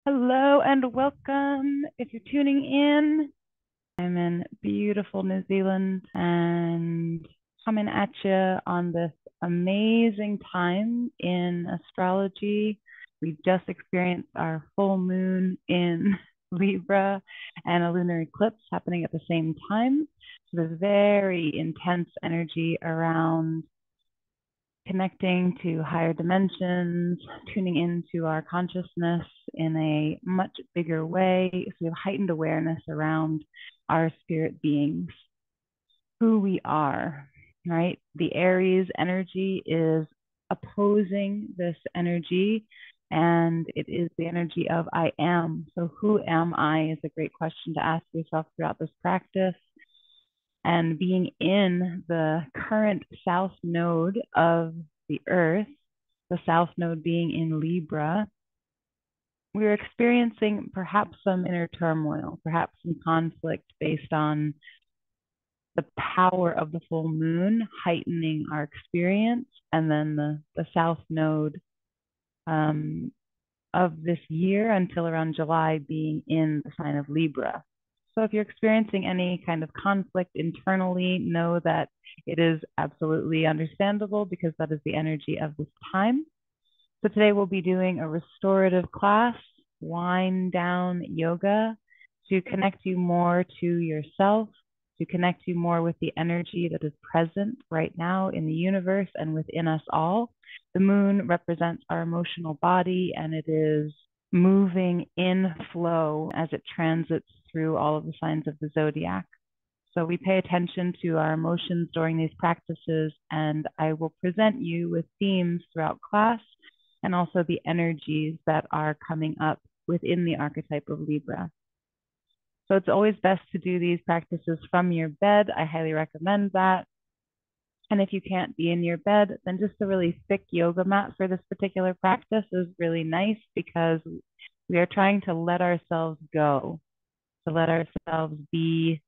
Hello and welcome. If you're tuning in, I'm in beautiful New Zealand and coming at you on this amazing time in astrology. We just experienced our full moon in Libra and a lunar eclipse happening at the same time. So there's very intense energy around connecting to higher dimensions, tuning into our consciousness in a much bigger way. So we have heightened awareness around our spirit beings, who we are, right? The Aries energy is opposing this energy, and it is the energy of I am. So, who am I is a great question to ask yourself throughout this practice. And being in the current south node of the earth, the south node being in Libra, we're experiencing perhaps some inner turmoil, perhaps some conflict based on the power of the full moon heightening our experience, and then the south node of this year until around July being in the sign of Libra. So if you're experiencing any kind of conflict internally, know that it is absolutely understandable because that is the energy of this time. So today we'll be doing a restorative class, wind down yoga, to connect you more to yourself, to connect you more with the energy that is present right now in the universe and within us all. The moon represents our emotional body, and it is moving in flow as it transits through all of the signs of the zodiac. So we pay attention to our emotions during these practices, and I will present you with themes throughout class and also the energies that are coming up within the archetype of Libra. So it's always best to do these practices from your bed. I highly recommend that. And if you can't be in your bed, then just a really thick yoga mat for this particular practice is really nice because we are trying to let ourselves go, to let ourselves be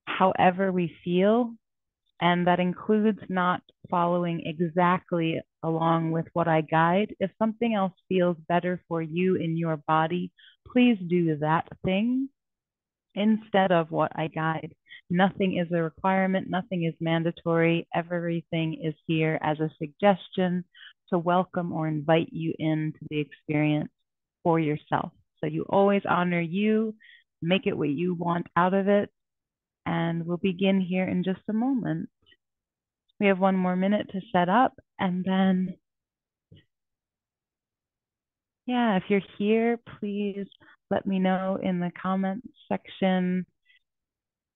however we feel. And that includes not following exactly along with what I guide. If something else feels better for you in your body, please do that thing instead of what I guide. Nothing is a requirement, nothing is mandatory. Everything is here as a suggestion to welcome or invite you into the experience for yourself. So you always honor you, make it what you want out of it. And we'll begin here in just a moment. We have one more minute to set up, and then, yeah, if you're here, please let me know in the comments section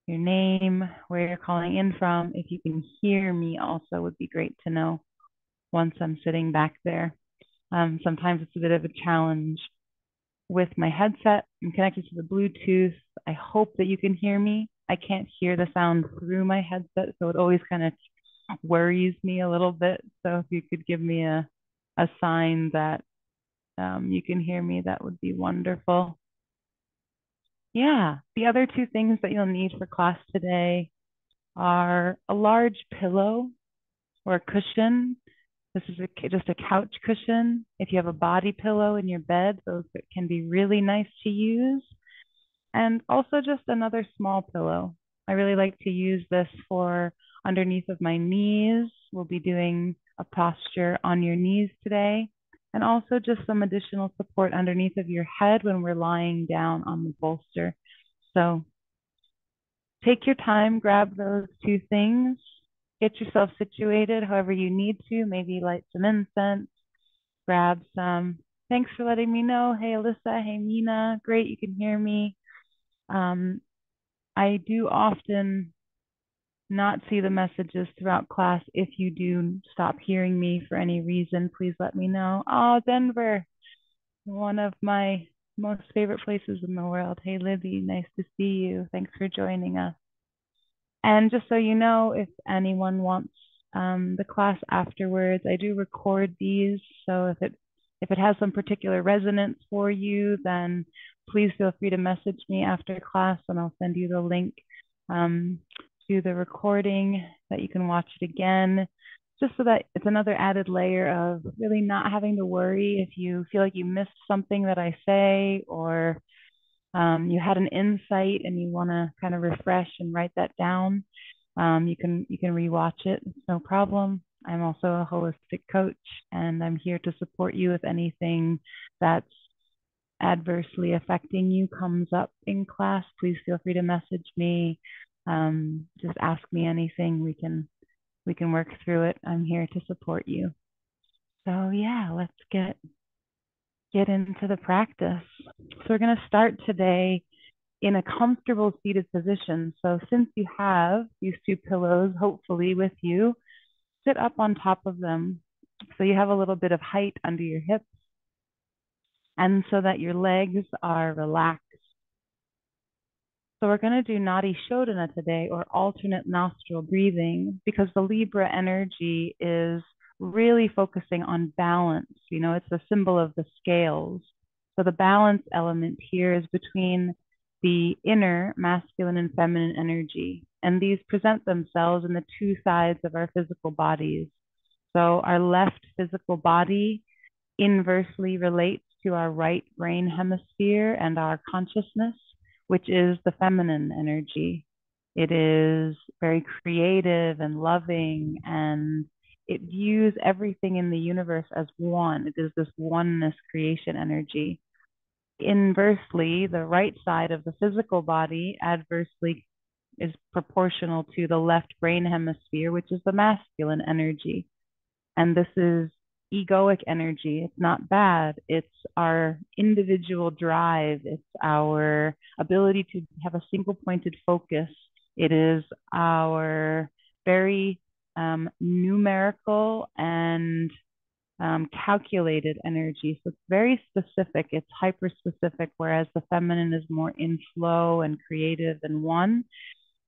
your name, where you're calling in from. If you can hear me also would be great to know once I'm sitting back there. Sometimes it's a bit of a challenge with my headset. I'm connected to the Bluetooth. I hope that you can hear me. I can't hear the sound through my headset, so it always kind of worries me a little bit. So if you could give me a sign that you can hear me, that would be wonderful. Yeah, the other two things that you'll need for class today are a large pillow or a cushion. This is just a couch cushion. If you have a body pillow in your bed, those can be really nice to use. And also just another small pillow. I really like to use this for underneath of my knees. We'll be doing a posture on your knees today. And also just some additional support underneath of your head when we're lying down on the bolster. So take your time, grab those two things, get yourself situated however you need to, maybe light some incense, grab some. Thanks for letting me know. Hey, Alyssa. Hey, Mina. Great, you can hear me. I do often not see the messages throughout class. If you do stop hearing me for any reason, please let me know. Oh, Denver, one of my most favorite places in the world. Hey, Libby, nice to see you. Thanks for joining us. And just so you know, if anyone wants the class afterwards, I do record these. So if it has some particular resonance for you, then please feel free to message me after class and I'll send you the link to the recording that you can watch it again. just so that it's another added layer of really not having to worry if you feel like you missed something that I say, or you had an insight and you want to kind of refresh and write that down. You can rewatch it. It's no problem. I'm also a holistic coach, and I'm here to support you if anything that's adversely affecting you comes up in class. Please feel free to message me. Just ask me anything. We can work through it. I'm here to support you. So yeah, let's get into the practice. So we're going to start today in a comfortable seated position. So since you have these two pillows, hopefully with you, sit up on top of them so you have a little bit of height under your hips, and so that your legs are relaxed. So we're going to do Nadi Shodhana today, or alternate nostril breathing, because the Libra energy is really focusing on balance. You know, it's a symbol of the scales. So the balance element here is between the inner masculine and feminine energy. And these present themselves in the two sides of our physical bodies. So our left physical body inversely relates to our right brain hemisphere and our consciousness, which is the feminine energy. It is very creative and loving, and it views everything in the universe as one. It is this oneness creation energy. Inversely, the right side of the physical body adversely is proportional to the left brain hemisphere, which is the masculine energy. And this is egoic energy. It's not bad. It's our individual drive. It's our ability to have a single pointed focus. It is our very numerical and calculated energy. So it's very specific. It's hyper specific, whereas the feminine is more in flow and creative and one.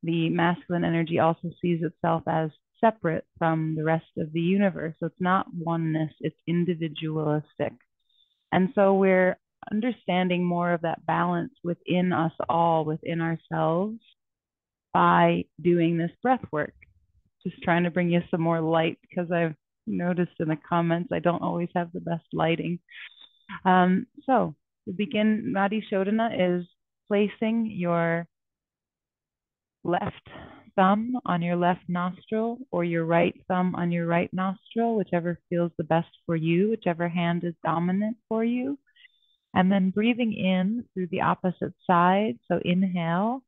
The masculine energy also sees itself as separate from the rest of the universe. So it's not oneness, it's individualistic. And so we're understanding more of that balance within us all, within ourselves, by doing this breath work. Just trying to bring you some more light, because I've noticed in the comments I don't always have the best lighting. So to begin, Nadi Shodhana is placing your left thumb on your left nostril, or your right thumb on your right nostril, whichever feels the best for you, whichever hand is dominant for you. And then breathing in through the opposite side. So inhale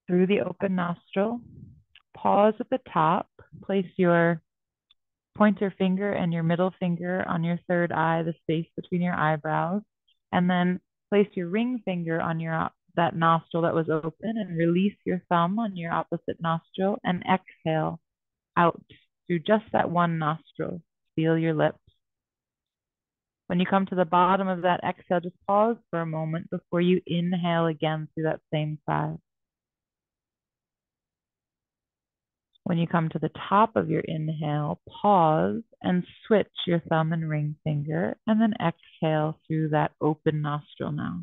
through the open nostril. Pause at the top. Place your pointer finger and your middle finger on your third eye, the space between your eyebrows. And then place your ring finger on that nostril that was open, and release your thumb on your opposite nostril, and exhale out through just that one nostril. Seal your lips. When you come to the bottom of that exhale, just pause for a moment before you inhale again through that same side. When you come to the top of your inhale, pause and switch your thumb and ring finger, and then exhale through that open nostril now.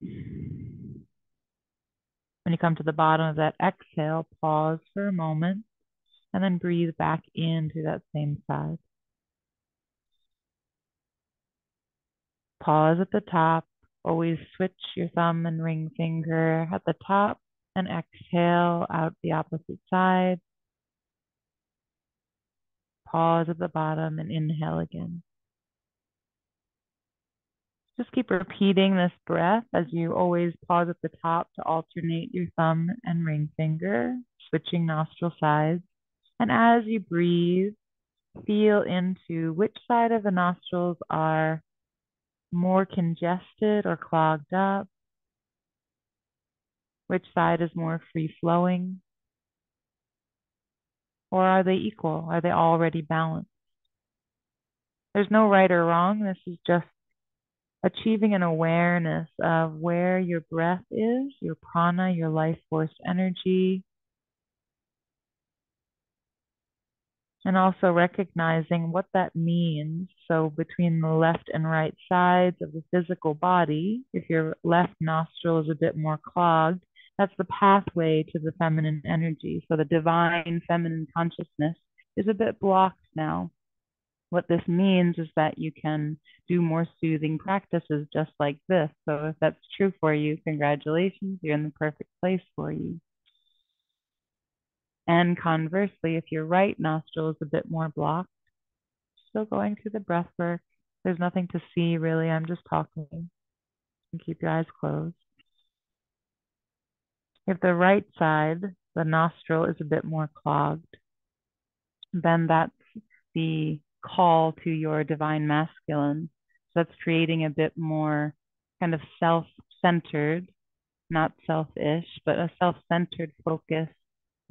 When you come to the bottom of that exhale, pause for a moment, and then breathe back in through that same side. Pause at the top. Always switch your thumb and ring finger at the top, and exhale out the opposite side. Pause at the bottom and inhale again. Just keep repeating this breath as you always pause at the top to alternate your thumb and ring finger, switching nostril sides. And as you breathe, feel into which side of the nostrils are more congested or clogged up, which side is more free-flowing, or are they equal? Are they already balanced? There's no right or wrong. This is just achieving an awareness of where your breath is, your prana, your life force energy, and also recognizing what that means. So between the left and right sides of the physical body, if your left nostril is a bit more clogged, That's the pathway to the feminine energy. So the divine feminine consciousness is a bit blocked now. What this means is that you can do more soothing practices just like this. So if that's true for you, congratulations, you're in the perfect place for you. And conversely, if your right nostril is a bit more blocked, still going through the breath work. There's nothing to see really. I'm just talking. And keep your eyes closed. If the right side, the nostril is a bit more clogged, then that's the call to your divine masculine. So that's creating a bit more kind of self-centered, not selfish, but a self-centered focus,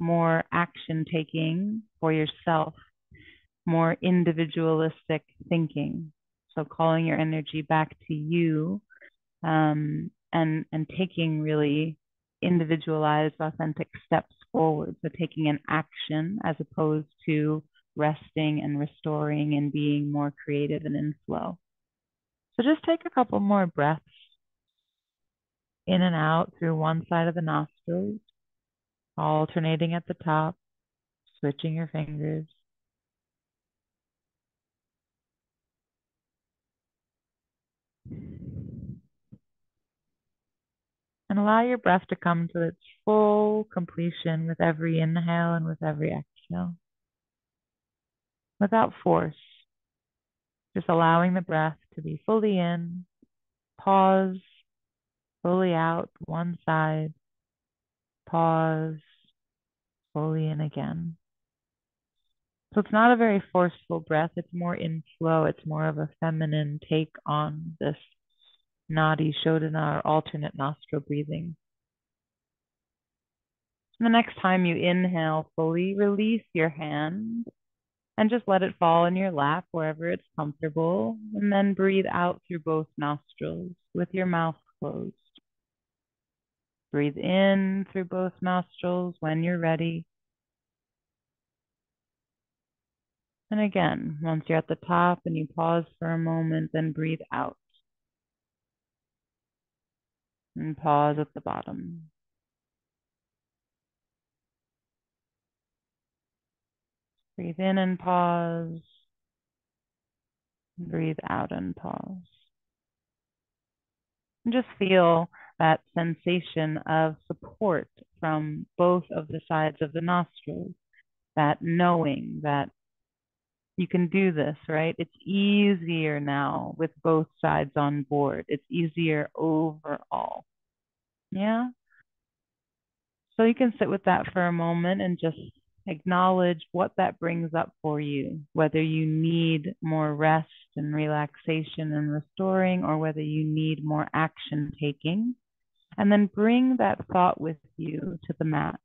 more action taking for yourself, more individualistic thinking. So calling your energy back to you, and taking really individualized, authentic steps forward. So taking an action as opposed to resting and restoring and being more creative and in flow. So just take a couple more breaths in and out through one side of the nostrils, alternating at the top, switching your fingers. And allow your breath to come to its full completion with every inhale and with every exhale. Without force, just allowing the breath to be fully in, pause, fully out, one side, pause, fully in again. So it's not a very forceful breath. It's more in flow. It's more of a feminine take on this Nadi Shodhana or alternate nostril breathing. And the next time you inhale fully, release your hand and just let it fall in your lap wherever it's comfortable. And then breathe out through both nostrils with your mouth closed. Breathe in through both nostrils when you're ready. And again, once you're at the top and you pause for a moment, then breathe out. And pause at the bottom. Breathe in and pause. Breathe out and pause. And just feel that sensation of support from both of the sides of the nostrils, that knowing that you can do this, right? It's easier now with both sides on board. It's easier overall. Yeah. So you can sit with that for a moment and just acknowledge what that brings up for you, whether you need more rest and relaxation and restoring, or whether you need more action taking. And then bring that thought with you to the mat.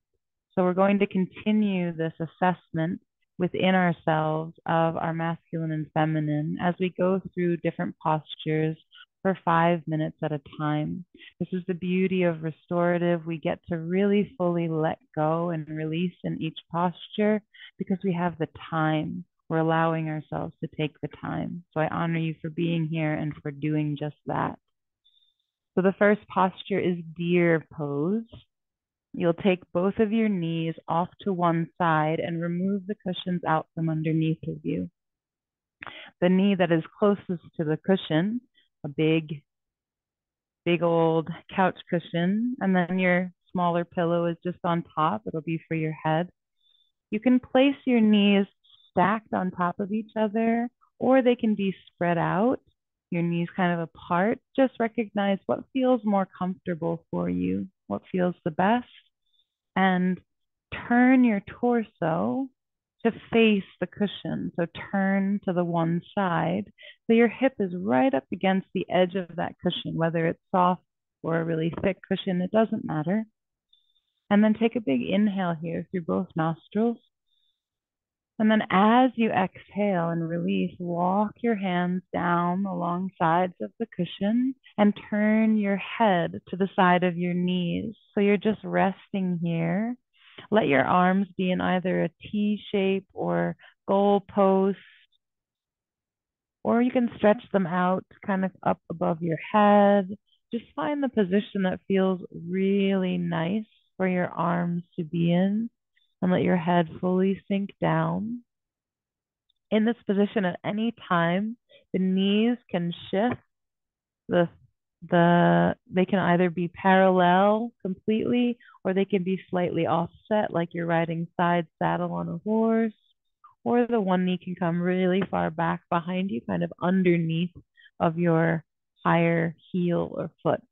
So we're going to continue this assessment within ourselves of our masculine and feminine as we go through different postures for 5 minutes at a time. This is the beauty of restorative. We get to really fully let go and release in each posture because we have the time. We're allowing ourselves to take the time. So I honor you for being here and for doing just that. So the first posture is deer pose. You'll take both of your knees off to one side and remove the cushions out from underneath of you. The knee that is closest to the cushion, a big old couch cushion, and then your smaller pillow is just on top. It'll be for your head. You can place your knees stacked on top of each other, or they can be spread out, your knees kind of apart. Just recognize what feels more comfortable for you, what feels the best, and turn your torso to face the cushion. So turn to the one side. So your hip is right up against the edge of that cushion, whether it's soft or a really thick cushion, it doesn't matter. And then take a big inhale here through both nostrils. And then as you exhale and release, walk your hands down along sides of the cushion and turn your head to the side of your knees. So you're just resting here. Let your arms be in either a T shape or goal post, or you can stretch them out kind of up above your head, just find the position that feels really nice for your arms to be in, and let your head fully sink down. In this position at any time, the knees can shift. The they can either be parallel completely, or they can be slightly offset, like you're riding side saddle on a horse, or the one knee can come really far back behind you, kind of underneath of your higher heel or foot.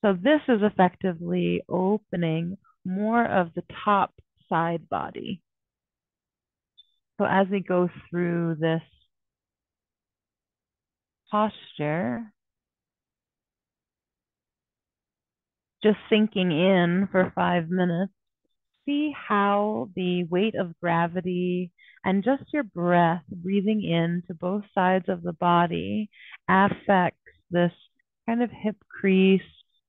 So this is effectively opening more of the top side body. So as we go through this posture, just sinking in for 5 minutes, see how the weight of gravity and just your breath, breathing in to both sides of the body, affects this kind of hip crease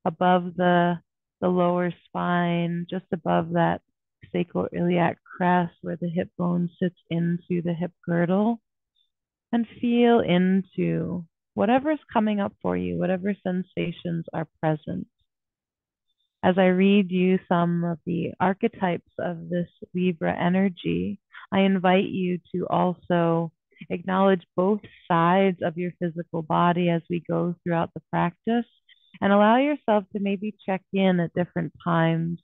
above the lower spine, just above that sacroiliac crest where the hip bone sits into the hip girdle, and feel into whatever's coming up for you, whatever sensations are present. As I read you some of the archetypes of this Libra energy, I invite you to also acknowledge both sides of your physical body as we go throughout the practice, and allow yourself to maybe check in at different times.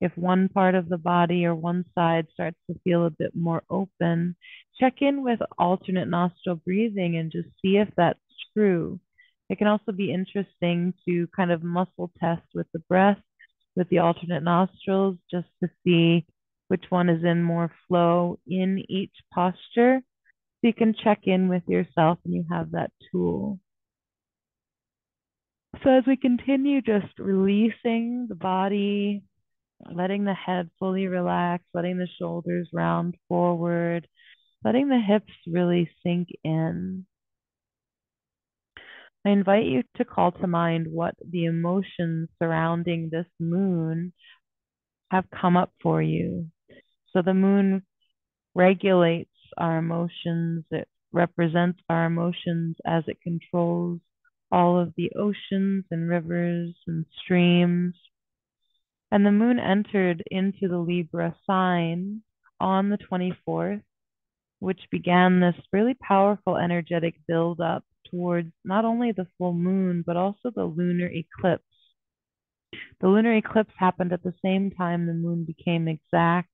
If one part of the body or one side starts to feel a bit more open, check in with alternate nostril breathing and just see if that's true. It can also be interesting to kind of muscle test with the breath, with the alternate nostrils, just to see which one is in more flow in each posture. So you can check in with yourself and you have that tool. So as we continue just releasing the body, letting the head fully relax, letting the shoulders round forward, letting the hips really sink in, I invite you to call to mind what the emotions surrounding this moon have come up for you. So the moon regulates our emotions. It represents our emotions as it controls all of the oceans and rivers and streams. And the moon entered into the Libra sign on the 24th, which began this really powerful energetic buildup towards not only the full moon, but also the lunar eclipse. The lunar eclipse happened at the same time the moon became exact.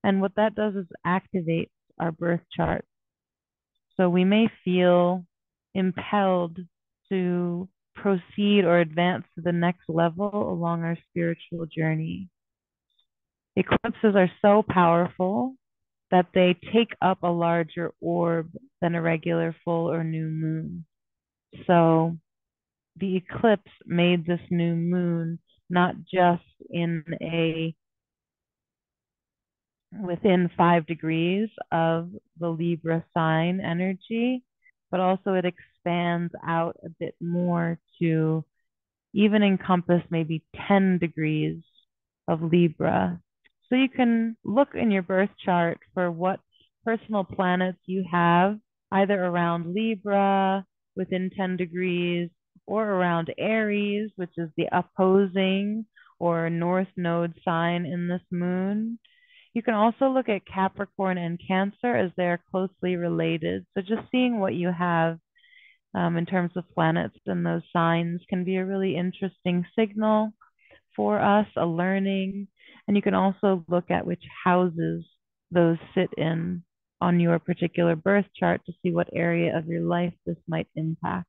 And what that does is activate our birth chart. So we may feel impelled to proceed or advance to the next level along our spiritual journey. Eclipses are so powerful that they take up a larger orb than a regular full or new moon. So the eclipse made this new moon not just within 5 degrees of the Libra sign energy, but also it expands out a bit more to even encompass maybe 10 degrees of Libra. So you can look in your birth chart for what personal planets you have, either around Libra within 10 degrees, or around Aries, which is the opposing or north node sign in this moon. You can also look at Capricorn and Cancer as they're closely related. So just seeing what you have in terms of planets and those signs can be a really interesting signal for us, a learning. And you can also look at which houses those sit in on your particular birth chart to see what area of your life this might impact.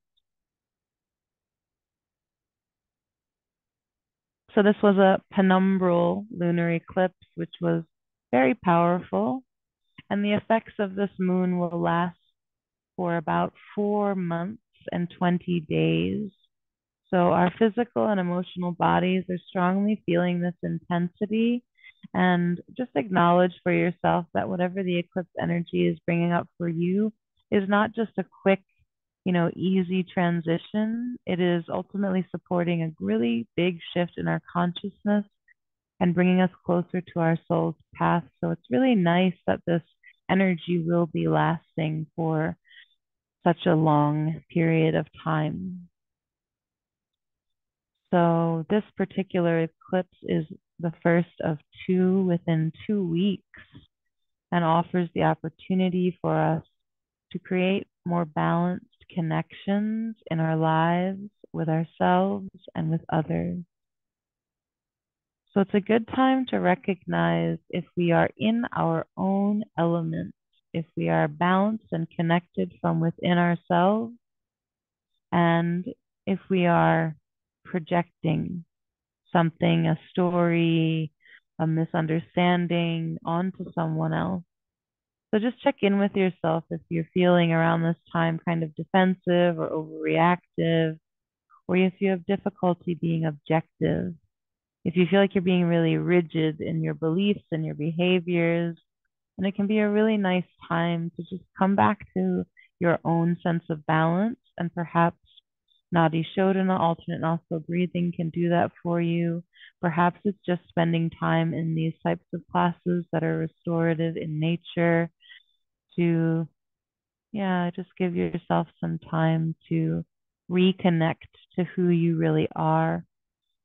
So this was a penumbral lunar eclipse, which was very powerful. And the effects of this moon will last for about 4 months and 20 days. So our physical and emotional bodies are strongly feeling this intensity. And just acknowledge for yourself that whatever the eclipse energy is bringing up for you is not just a quick, easy transition. It is ultimately supporting a really big shift in our consciousness and bringing us closer to our soul's path. So it's really nice that this energy will be lasting for such a long period of time. So this particular eclipse is the first of two within 2 weeks and offers the opportunity for us to create more balanced connections in our lives with ourselves and with others. So it's a good time to recognize if we are in our own element, if we are balanced and connected from within ourselves, and if we are projecting something, a story, a misunderstanding onto someone else. So just check in with yourself if you're feeling around this time kind of defensive or overreactive, or if you have difficulty being objective. If you feel like you're being really rigid in your beliefs and your behaviors, and it can be a really nice time to just come back to your own sense of balance, and perhaps Nadi Shodhana, alternate nostril breathing, can do that for you. Perhaps it's just spending time in these types of classes that are restorative in nature to, yeah, just give yourself some time to reconnect to who you really are.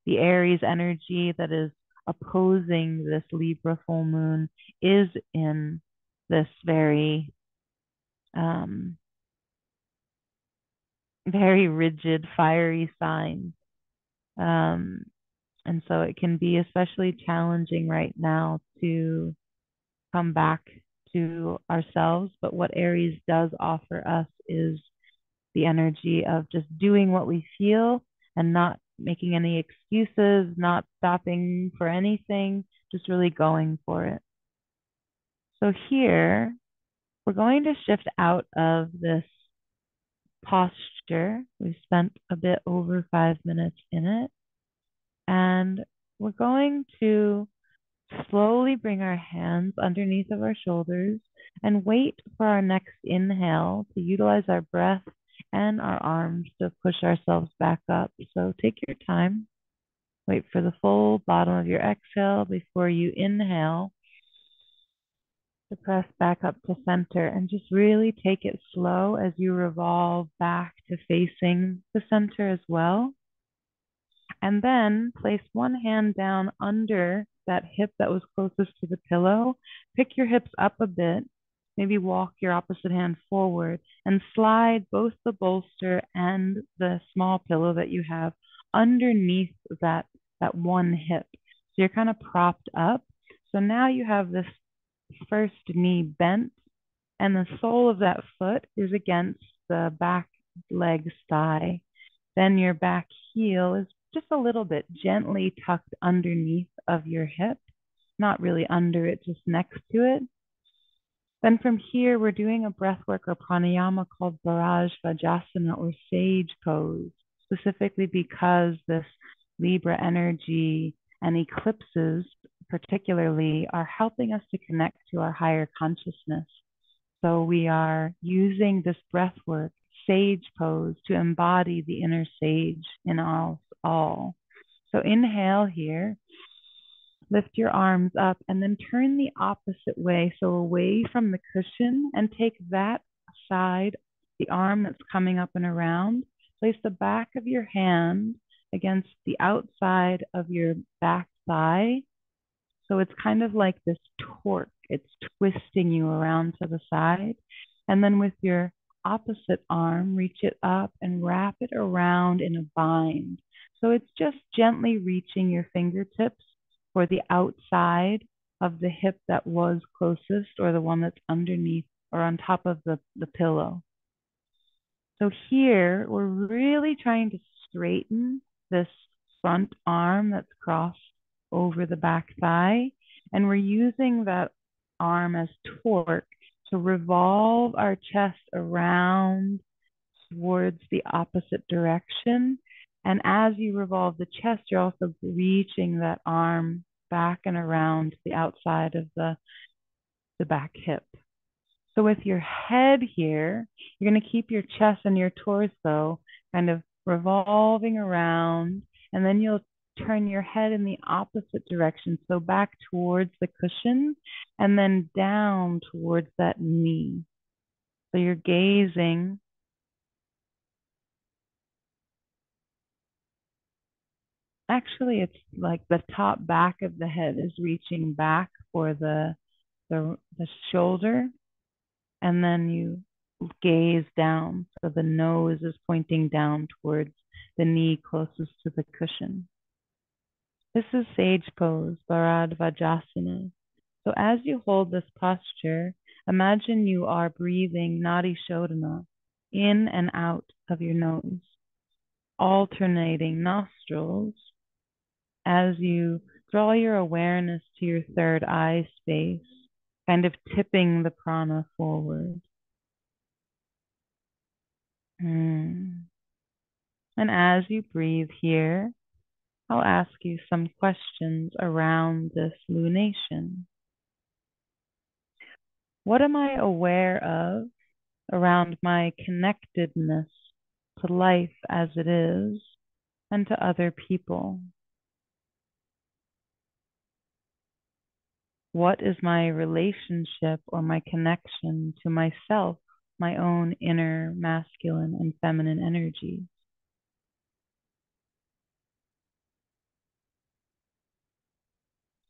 The Aries energy that is opposing this Libra full moon is in this very, very rigid, fiery sign. Um, and so it can be especially challenging right now to come back to ourselves. But what Aries does offer us is the energy of just doing what we feel and not making any excuses, not stopping for anything, just really going for it. So here, we're going to shift out of this posture. We've spent a bit over 5 minutes in it. And we're going to slowly bring our hands underneath of our shoulders and wait for our next inhale to utilize our breath and our arms to push ourselves back up. So take your time. Wait for the full bottom of your exhale before you inhale to press back up to center, and just really take it slow as you revolve back to facing the center as well. And then place one hand down under that hip that was closest to the pillow. Pick your hips up a bit. Maybe walk your opposite hand forward and slide both the bolster and the small pillow that you have underneath that one hip. So you're kind of propped up. So now you have this first knee bent, and the sole of that foot is against the back leg's thigh. Then your back heel is just a little bit gently tucked underneath of your hip, not really under it, just next to it. Then from here, we're doing a breath work or pranayama called Baraj Vajrasana or sage pose, specifically because this Libra energy and eclipses particularly are helping us to connect to our higher consciousness. So we are using this breath work, sage pose, to embody the inner sage in us all. So inhale here, lift your arms up, and then turn the opposite way, so away from the cushion, and take that side, the arm that's coming up and around. Place the back of your hand against the outside of your back thigh. So it's kind of like this torque. It's twisting you around to the side. And then with your opposite arm, reach it up and wrap it around in a bind. So it's just gently reaching your fingertips for the outside of the hip that was closest, or the one that's underneath or on top of the pillow. So here, we're really trying to straighten this front arm that's crossed over the back thigh. And we're using that arm as torque to revolve our chest around towards the opposite direction. And as you revolve the chest, you're also reaching that arm back and around the outside of the back hip. So with your head here, you're going to keep your chest and your torso kind of revolving around, and then you'll turn your head in the opposite direction. So back towards the cushion and then down towards that knee. So you're gazing Actually, it's like the top back of the head is reaching back for the shoulder, and then you gaze down. So the nose is pointing down towards the knee closest to the cushion. This is Sage Pose, Bharadvajasana. So as you hold this posture, imagine you are breathing Nadi Shodhana in and out of your nose, alternating nostrils as you draw your awareness to your third eye space, kind of tipping the prana forward. And as you breathe here, I'll ask you some questions around this lunation. What am I aware of around my connectedness to life as it is and to other people? What is my relationship or my connection to myself, my own inner masculine and feminine energy?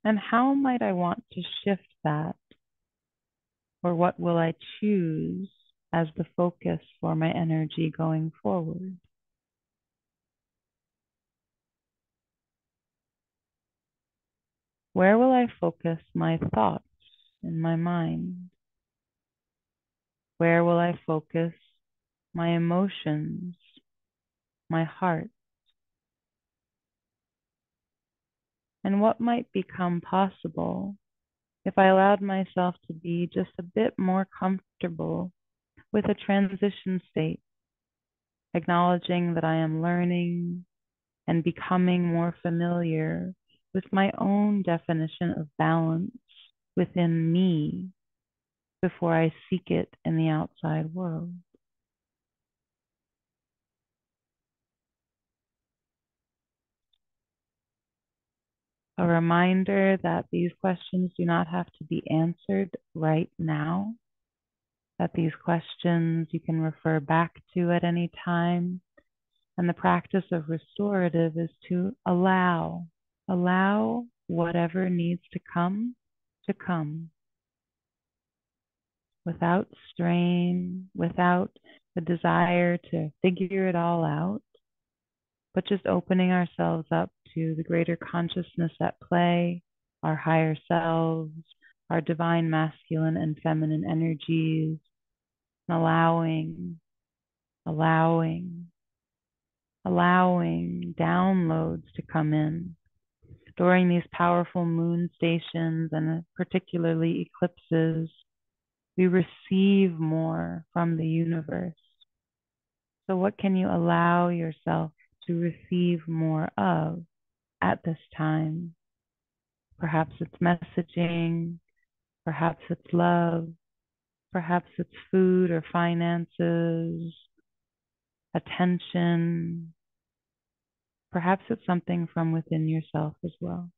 And how might I want to shift that? Or what will I choose as the focus for my energy going forward? Where will I focus my thoughts in my mind? Where will I focus my emotions, my heart? And what might become possible if I allowed myself to be just a bit more comfortable with a transition state, acknowledging that I am learning and becoming more familiar with my own definition of balance within me before I seek it in the outside world. A reminder that these questions do not have to be answered right now, that these questions you can refer back to at any time. And the practice of restorative is to allow whatever needs to come without strain, without the desire to figure it all out, but just opening ourselves up to the greater consciousness at play, our higher selves, our divine masculine and feminine energies, and allowing downloads to come in. During these powerful moon stations and particularly eclipses, we receive more from the universe. So what can you allow yourself to receive more of at this time? Perhaps it's messaging, perhaps it's love, perhaps it's food or finances, attention, perhaps it's something from within yourself as well.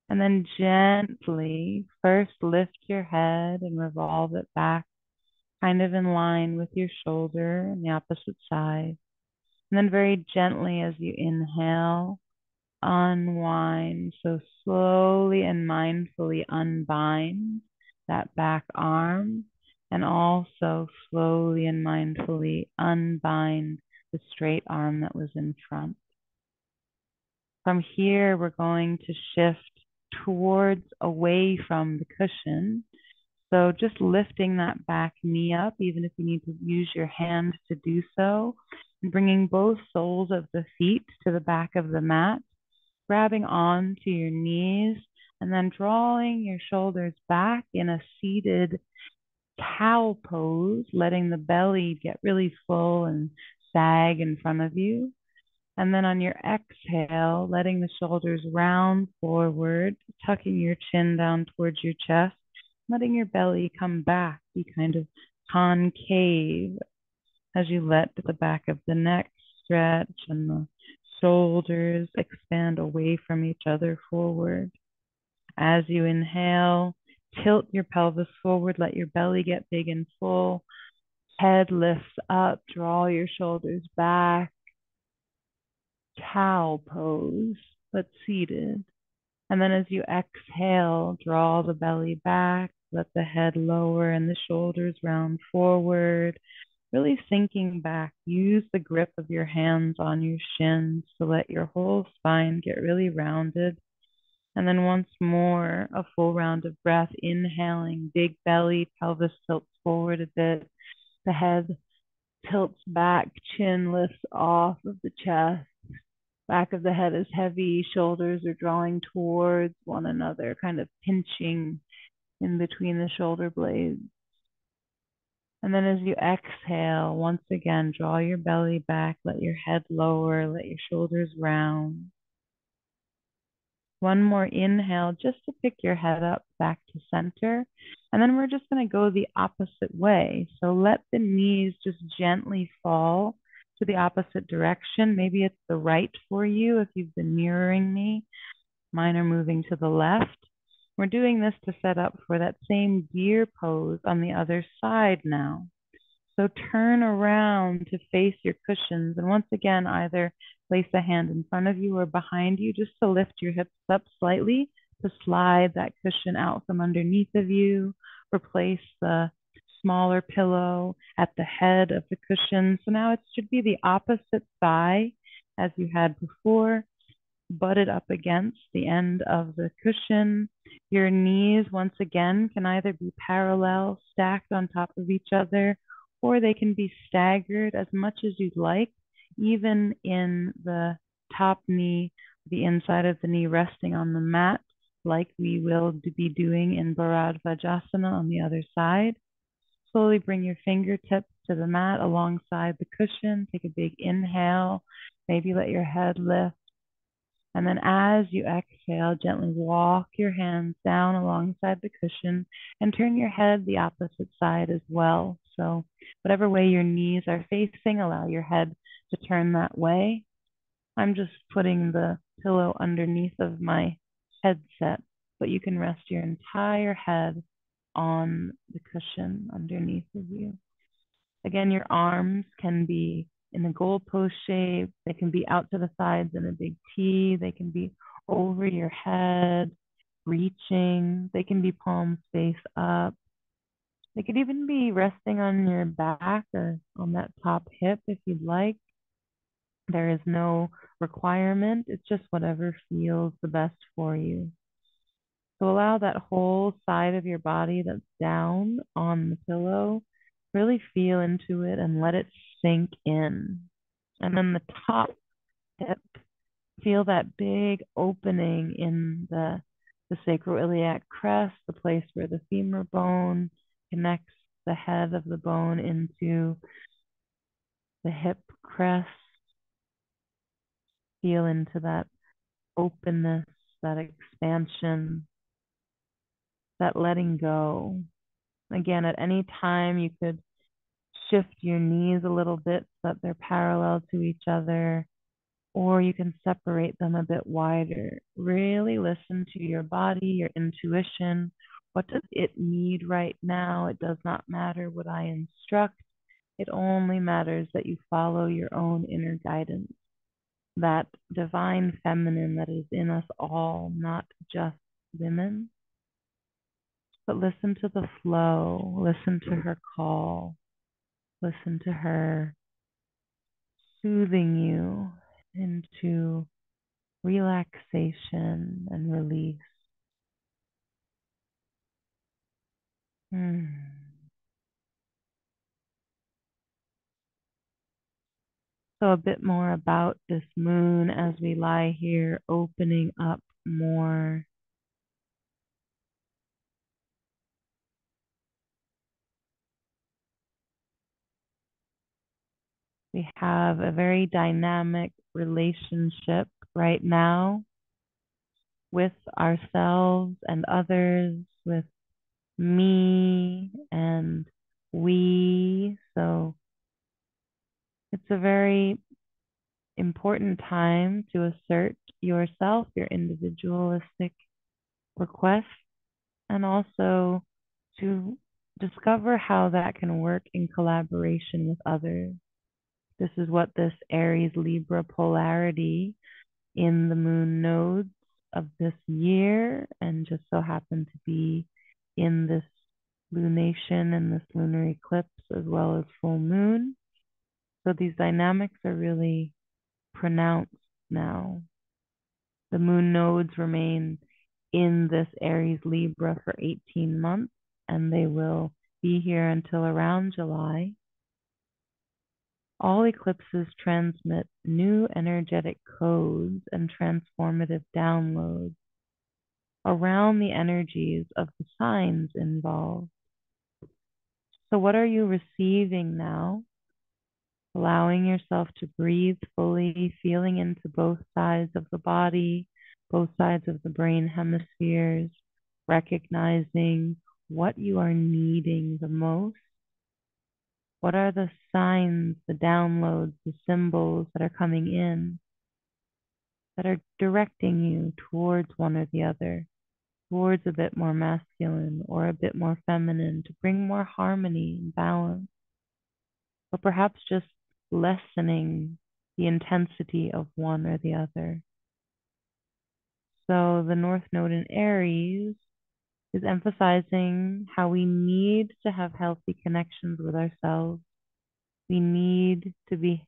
And then gently first lift your head and revolve it back, kind of in line with your shoulder and the opposite side. And then very gently as you inhale, unwind. So slowly and mindfully unbind that back arm, and also slowly and mindfully unbind the straight arm that was in front. From here, we're going to shift towards away from the cushion. So just lifting that back knee up, even if you need to use your hand to do so, and bringing both soles of the feet to the back of the mat, grabbing onto your knees, and then drawing your shoulders back in a seated cow pose, letting the belly get really full and sag in front of you. And then on your exhale, letting the shoulders round forward, tucking your chin down towards your chest, letting your belly come back, be kind of concave as you let the back of the neck stretch and the shoulders expand away from each other forward. As you inhale, tilt your pelvis forward, let your belly get big and full. Head lifts up, draw your shoulders back. Cow pose, but seated. And then as you exhale, draw the belly back, let the head lower and the shoulders round forward, really sinking back. Use the grip of your hands on your shins to let your whole spine get really rounded. And then once more, a full round of breath, inhaling, big belly, pelvis tilts forward a bit, the head tilts back, chin lifts off of the chest. Back of the head is heavy, shoulders are drawing towards one another, kind of pinching in between the shoulder blades. And then as you exhale, once again, draw your belly back, let your head lower, let your shoulders round. One more inhale just to pick your head up back to center. And then we're just going to go the opposite way. So let the knees just gently fall to the opposite direction. Maybe it's the right for you if you've been mirroring me. Mine are moving to the left. We're doing this to set up for that same deer pose on the other side now. So turn around to face your cushions. And once again, either place a hand in front of you or behind you just to lift your hips up slightly to slide that cushion out from underneath of you. Replace the smaller pillow at the head of the cushion. So now it should be the opposite thigh as you had before, butted up against the end of the cushion. Your knees, once again, can either be parallel, stacked on top of each other, or they can be staggered as much as you'd like, even in the top knee, the inside of the knee resting on the mat, like we will be doing in Bharadvajasana on the other side. Slowly bring your fingertips to the mat alongside the cushion. Take a big inhale. Maybe let your head lift. And then as you exhale, gently walk your hands down alongside the cushion and turn your head the opposite side as well. So whatever way your knees are facing, allow your head to turn that way. I'm just putting the pillow underneath of my headset, but you can rest your entire head on the cushion underneath of you. Again, your arms can be in a goalpost shape. They can be out to the sides in a big T. They can be over your head, reaching. They can be palms face up. They could even be resting on your back or on that top hip if you'd like. There is no requirement. It's just whatever feels the best for you. So allow that whole side of your body that's down on the pillow, really feel into it and let it sink in. And then the top hip, feel that big opening in the sacroiliac crest, the place where the femur bone connects the head of the bone into the hip crest. Feel into that openness, that expansion, that letting go. Again, at any time, you could shift your knees a little bit so that they're parallel to each other, or you can separate them a bit wider. Really listen to your body, your intuition. What does it need right now? It does not matter what I instruct. It only matters that you follow your own inner guidance, that divine feminine that is in us all, not just women. But listen to the flow, listen to her call, listen to her soothing you into relaxation and release. Mm. So a bit more about this moon as we lie here, opening up more. We have a very dynamic relationship right now with ourselves and others, with me and we. So it's a very important time to assert yourself, your individualistic requests, and also to discover how that can work in collaboration with others. This is what this Aries Libra polarity in the moon nodes of this year, and just so happen to be in this lunation and this lunar eclipse as well as full moon. So these dynamics are really pronounced now. The moon nodes remain in this Aries Libra for 18 months, and they will be here until around July. All eclipses transmit new energetic codes and transformative downloads around the energies of the signs involved. So, what are you receiving now? Allowing yourself to breathe fully, feeling into both sides of the body, both sides of the brain hemispheres, recognizing what you are needing the most. What are the signs, the downloads, the symbols that are coming in that are directing you towards one or the other, towards a bit more masculine or a bit more feminine to bring more harmony and balance, or perhaps just lessening the intensity of one or the other? So the North Node in Aries is emphasizing how we need to have healthy connections with ourselves. We need to be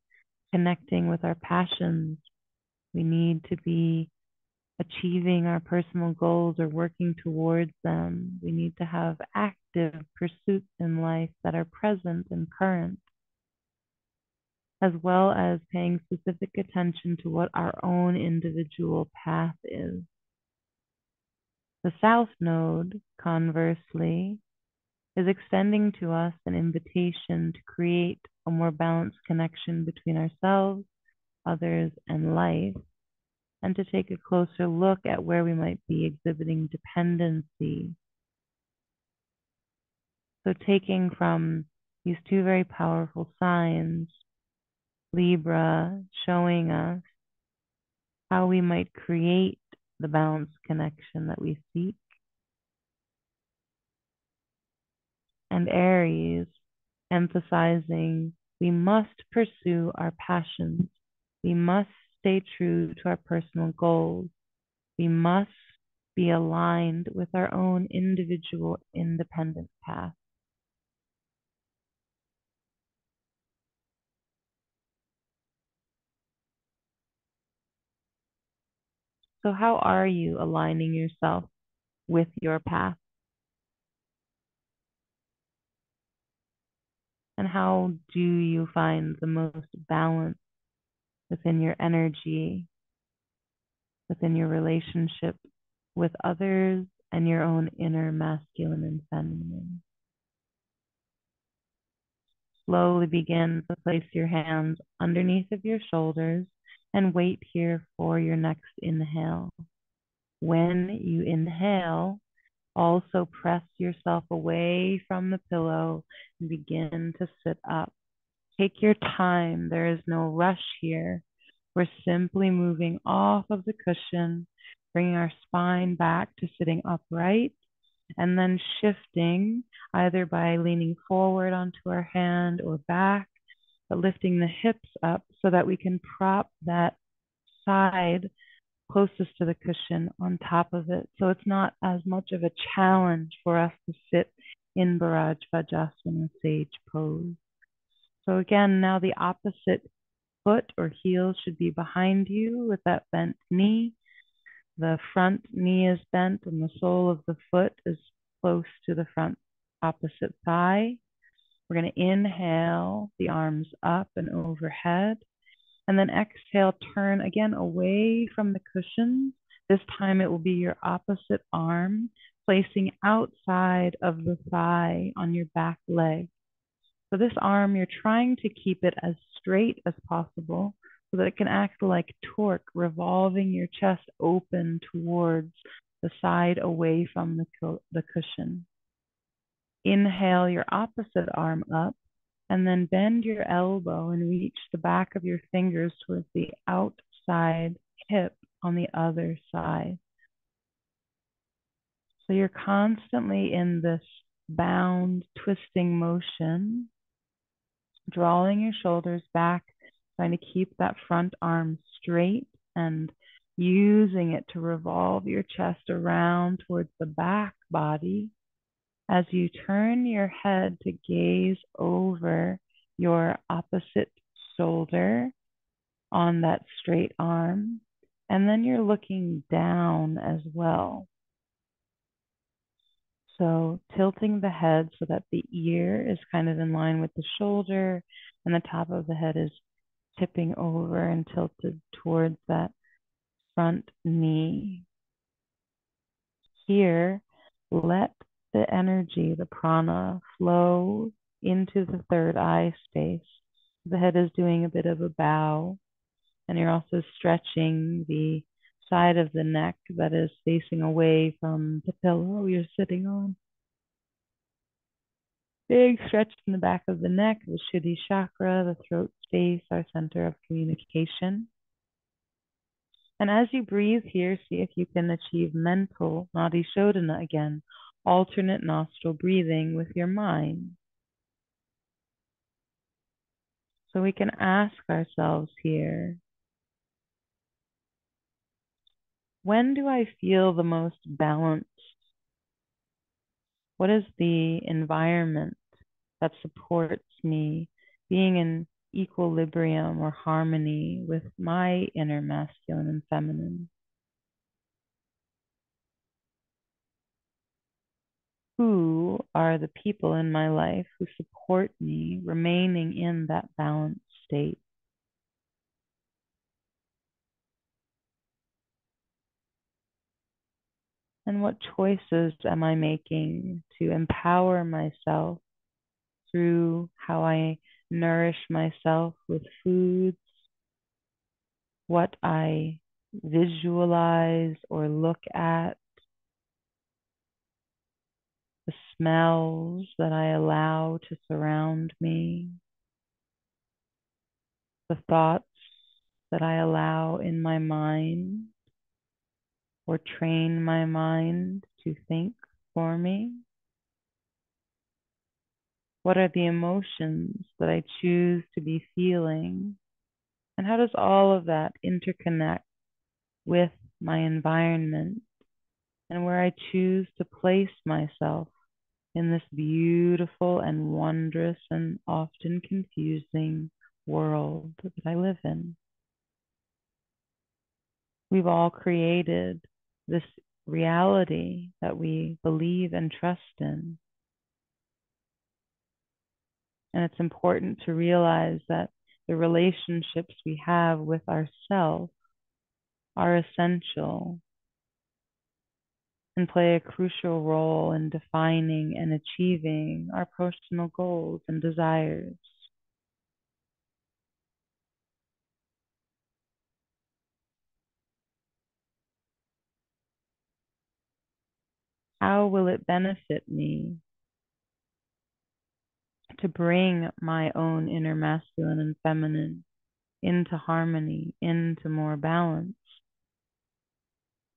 connecting with our passions. We need to be achieving our personal goals or working towards them. We need to have active pursuits in life that are present and current, as well as paying specific attention to what our own individual path is. The South Node, conversely, is extending to us an invitation to create a more balanced connection between ourselves, others, and life, and to take a closer look at where we might be exhibiting dependency. So taking from these two very powerful signs, Libra showing us how we might create the balanced connection that we seek, and Aries emphasizing we must pursue our passions. We must stay true to our personal goals. We must be aligned with our own individual independent path. So how are you aligning yourself with your path? And how do you find the most balance within your energy, within your relationship with others, and your own inner masculine and feminine? Slowly begin to place your hands underneath of your shoulders and wait here for your next inhale. When you inhale, also press yourself away from the pillow and begin to sit up. Take your time. There is no rush here. We're simply moving off of the cushion, bringing our spine back to sitting upright, and then shifting either by leaning forward onto our hand or back, but lifting the hips up so that we can prop that side closest to the cushion on top of it. So it's not as much of a challenge for us to sit in Bharaj Vajrasana sage pose. So again, now the opposite foot or heel should be behind you with that bent knee. The front knee is bent and the sole of the foot is close to the front opposite thigh. We're going to inhale the arms up and overhead. And then exhale, turn again away from the cushions. This time it will be your opposite arm placing outside of the thigh on your back leg. So this arm, you're trying to keep it as straight as possible so that it can act like torque, revolving your chest open towards the side away from the cushion. Inhale your opposite arm up, and then bend your elbow and reach the back of your fingers towards the outside hip on the other side. So you're constantly in this bound, twisting motion, drawing your shoulders back, trying to keep that front arm straight and using it to revolve your chest around towards the back body as you turn your head to gaze over your opposite shoulder on that straight arm. And then you're looking down as well. So tilting the head so that the ear is kind of in line with the shoulder and the top of the head is tipping over and tilted towards that front knee. Here, let the energy, the prana, flow into the third eye space. The head is doing a bit of a bow, and you're also stretching the side of the neck that is facing away from the pillow you're sitting on. Big stretch in the back of the neck, the Shuddhi chakra, the throat space, our center of communication. And as you breathe here, see if you can achieve mental Nadi Shodhana again, alternate nostril breathing with your mind. So we can ask ourselves here, when do I feel the most balanced? What is the environment that supports me being in equilibrium or harmony with my inner masculine and feminine? Who are the people in my life who support me remaining in that balanced state? And what choices am I making to empower myself through how I nourish myself with foods, what I visualize or look at, the smells that I allow to surround me, the thoughts that I allow in my mind or train my mind to think for me? What are the emotions that I choose to be feeling? And how does all of that interconnect with my environment and where I choose to place myself in this beautiful and wondrous and often confusing world that I live in? We've all created this reality that we believe and trust in. And it's important to realize that the relationships we have with ourselves are essential and play a crucial role in defining and achieving our personal goals and desires. How will it benefit me to bring my own inner masculine and feminine into harmony, into more balance?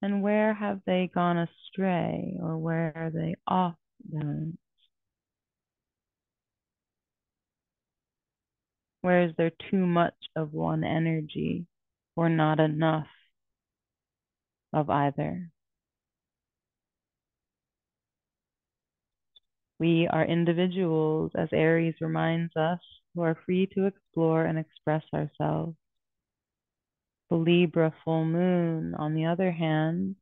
And where have they gone astray, or where are they off balance? Where is there too much of one energy or not enough of either? We are individuals, as Aries reminds us, who are free to explore and express ourselves. The Libra full moon, on the other hand,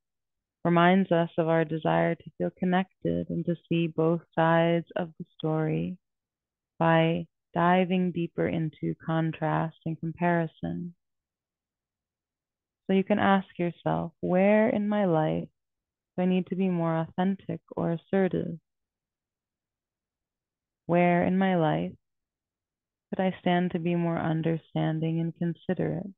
reminds us of our desire to feel connected and to see both sides of the story by diving deeper into contrast and comparison. So you can ask yourself, where in my life do I need to be more authentic or assertive? Where in my life could I stand to be more understanding and considerate?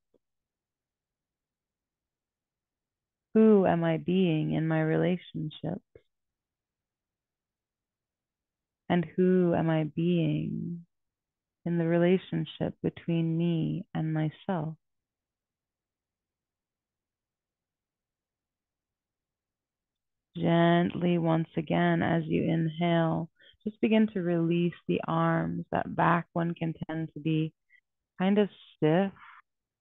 Who am I being in my relationships? And who am I being in the relationship between me and myself? Gently, once again, as you inhale, just begin to release the arms. That back one can tend to be kind of stiff.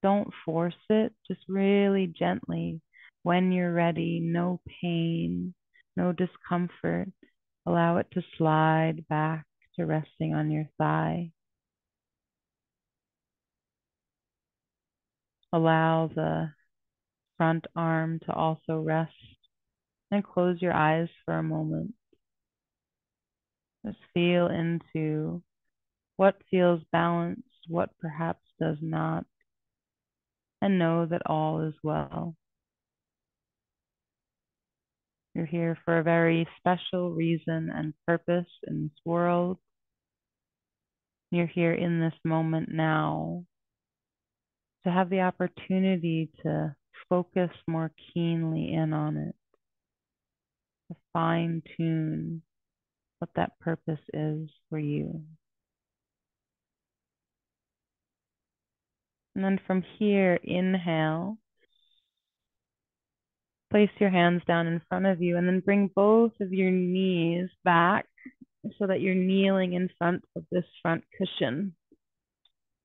Don't force it, just really gently. When you're ready, no pain, no discomfort. Allow it to slide back to resting on your thigh. Allow the front arm to also rest, and close your eyes for a moment. Just feel into what feels balanced, what perhaps does not, and know that all is well. You're here for a very special reason and purpose in this world. You're here in this moment now to have the opportunity to focus more keenly in on it, to fine tune what that purpose is for you. And then from here, inhale, place your hands down in front of you, and then bring both of your knees back so that you're kneeling in front of this front cushion.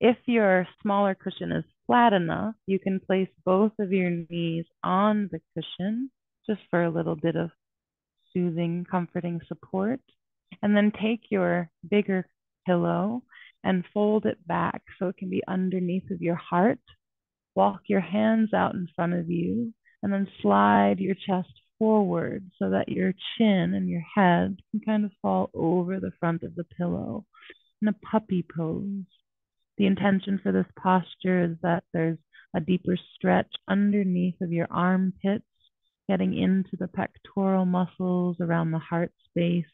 If your smaller cushion is flat enough, you can place both of your knees on the cushion just for a little bit of soothing, comforting support. And then take your bigger pillow and fold it back so it can be underneath of your heart. Walk your hands out in front of you and then slide your chest forward so that your chin and your head can kind of fall over the front of the pillow in a puppy pose. The intention for this posture is that there's a deeper stretch underneath of your armpits, getting into the pectoral muscles around the heart space,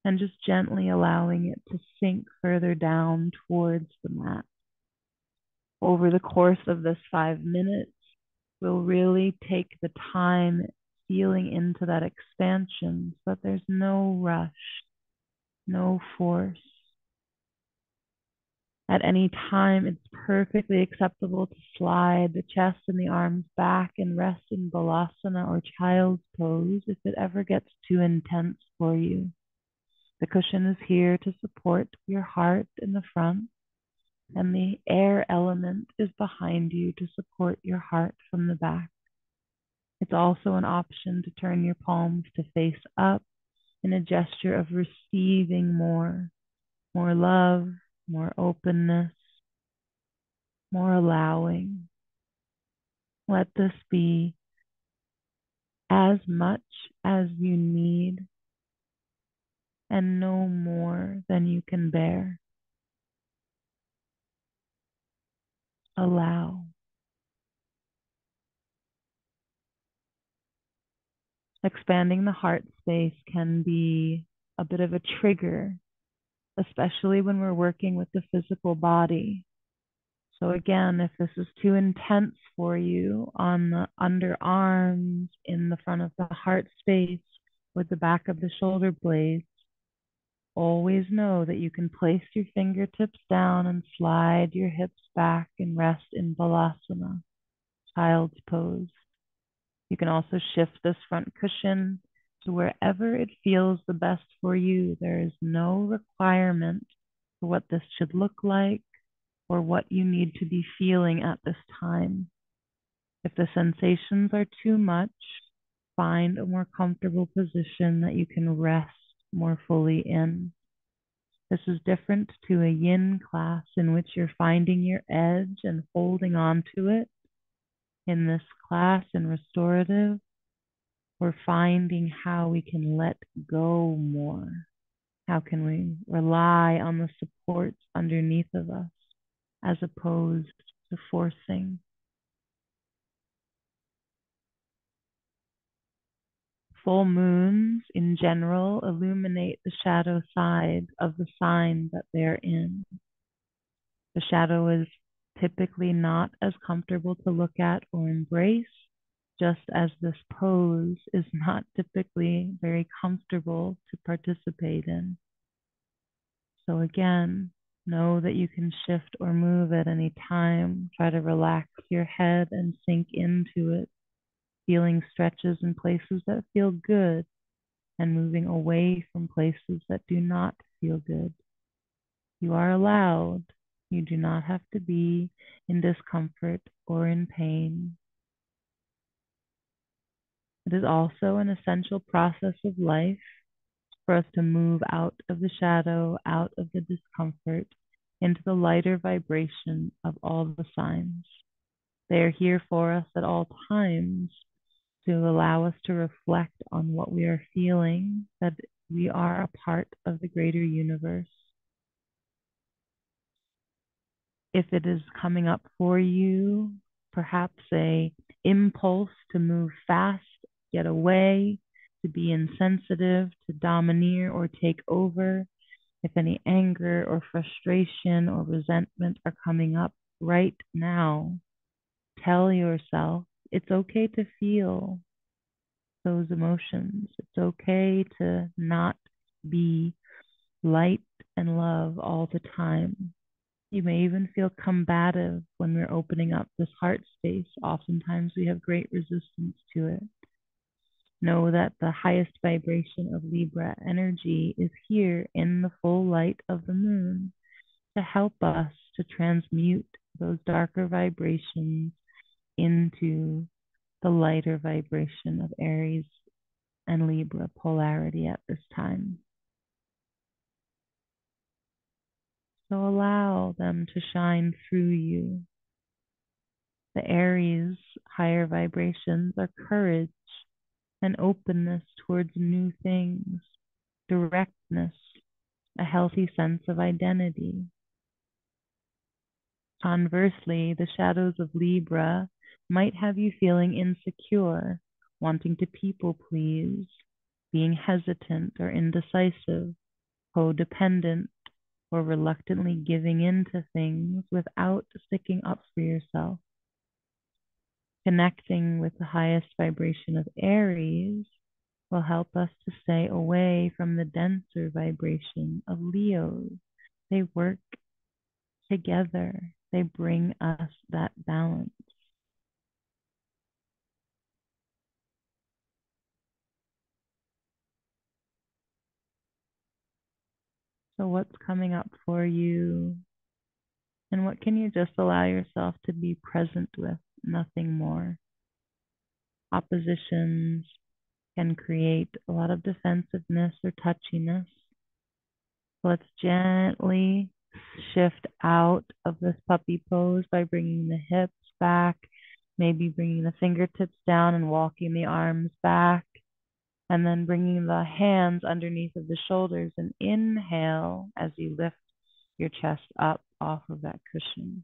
and just gently allowing it to sink further down towards the mat. Over the course of this 5 minutes, we'll really take the time feeling into that expansion so that there's no rush, no force. At any time, it's perfectly acceptable to slide the chest and the arms back and rest in Balasana or Child's Pose if it ever gets too intense for you. The cushion is here to support your heart in the front, and the air element is behind you to support your heart from the back. It's also an option to turn your palms to face up in a gesture of receiving more love, more openness, more allowing. Let this be as much as you need and no more than you can bear. Allow. Expanding the heart space can be a bit of a trigger, especially when we're working with the physical body. So again, if this is too intense for you on the underarms, in the front of the heart space, with the back of the shoulder blades, always know that you can place your fingertips down and slide your hips back and rest in Balasana, Child's Pose. You can also shift this front cushion to wherever it feels the best for you. There is no requirement for what this should look like or what you need to be feeling at this time. If the sensations are too much, find a more comfortable position that you can rest more fully in. This is different to a yin class in which you're finding your edge and holding on to it. In this class in restorative, we're finding how we can let go more. How can we rely on the supports underneath of us as opposed to forcing? Full moons in general illuminate the shadow side of the sign that they're in. The shadow is typically not as comfortable to look at or embrace, just as this pose is not typically very comfortable to participate in. So again, know that you can shift or move at any time. Try to relax your head and sink into it, feeling stretches in places that feel good, and moving away from places that do not feel good. You are allowed. You do not have to be in discomfort or in pain. It is also an essential process of life for us to move out of the shadow, out of the discomfort, into the lighter vibration of all the signs. They are here for us at all times to allow us to reflect on what we are feeling, that we are a part of the greater universe. If it is coming up for you, perhaps a impulse to move fast, get away, to be insensitive, to domineer or take over, if any anger or frustration or resentment are coming up right now, tell yourself it's okay to feel those emotions. It's okay to not be light and love all the time. You may even feel combative when we're opening up this heart space. Oftentimes we have great resistance to it. Know that the highest vibration of Libra energy is here in the full light of the moon to help us to transmute those darker vibrations into the lighter vibration of Aries and Libra polarity at this time. So allow them to shine through you. The Aries higher vibrations are courage and openness towards new things, directness, a healthy sense of identity. Conversely, the shadows of Libra might have you feeling insecure, wanting to people please, being hesitant or indecisive, codependent, or reluctantly giving in to things without sticking up for yourself. Connecting with the highest vibration of Aries will help us to stay away from the denser vibration of Leos. They work together. They bring us that balance. So what's coming up for you? And what can you just allow yourself to be present with? Nothing more. Oppositions can create a lot of defensiveness or touchiness. Let's gently shift out of this puppy pose by bringing the hips back, maybe bringing the fingertips down and walking the arms back, and then bringing the hands underneath of the shoulders and inhale as you lift your chest up off of that cushion.